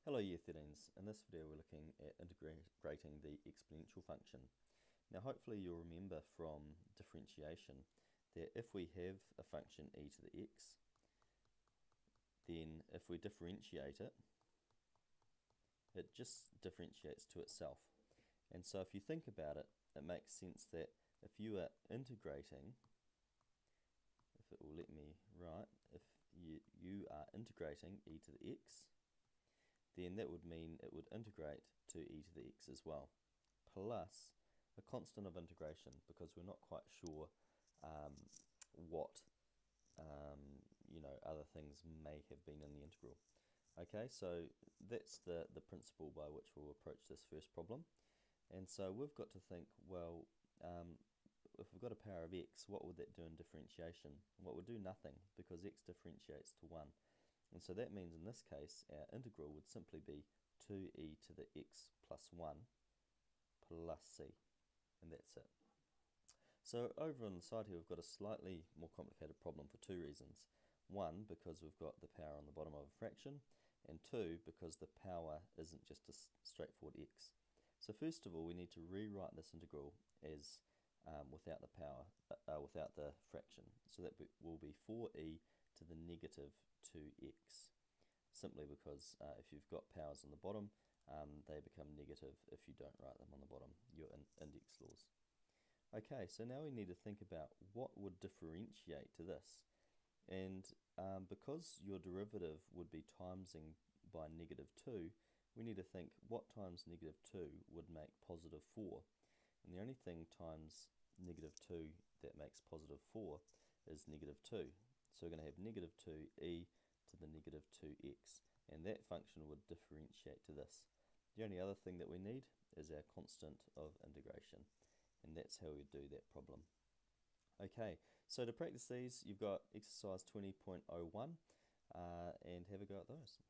Hello Year 13s. In this video we're looking at integrating the exponential function. Now hopefully you'll remember from differentiation that if we have a function e to the x, then if we differentiate it, it just differentiates to itself. And so if you think about it, it makes sense that if you are integrating, if it will let me write, if you are integrating e to the x, then that would mean it would integrate to e to the x as well, plus a constant of integration, because we're not quite sure what other things may have been in the integral. Okay, so that's the principle by which we'll approach this first problem. And so we've got to think, well, if we've got a power of x, what would that do in differentiation? Well, it would do nothing, because x differentiates to 1. And so that means in this case our integral would simply be 2e to the x plus 1 plus c, and that's it. So over on the side here we've got a slightly more complicated problem for two reasons. One, because we've got the power on the bottom of a fraction, and two, because the power isn't just a straightforward x. So first of all, we need to rewrite this integral as without the power, without the fraction. So that will be 4e to the negative 2x, simply because if you've got powers on the bottom, they become negative if you don't write them on the bottom, your index laws. Okay, so now we need to think about what would differentiate to this. And because your derivative would be timesing by negative 2, we need to think what times negative 2 would make positive 4. And the only thing times negative 2 that makes positive 4 is negative 2. So we're going to have negative 2e to the negative 2x, and that function would differentiate to this. The only other thing that we need is our constant of integration, and that's how we do that problem. Okay, so to practice these, you've got exercise 20.01, and have a go at those.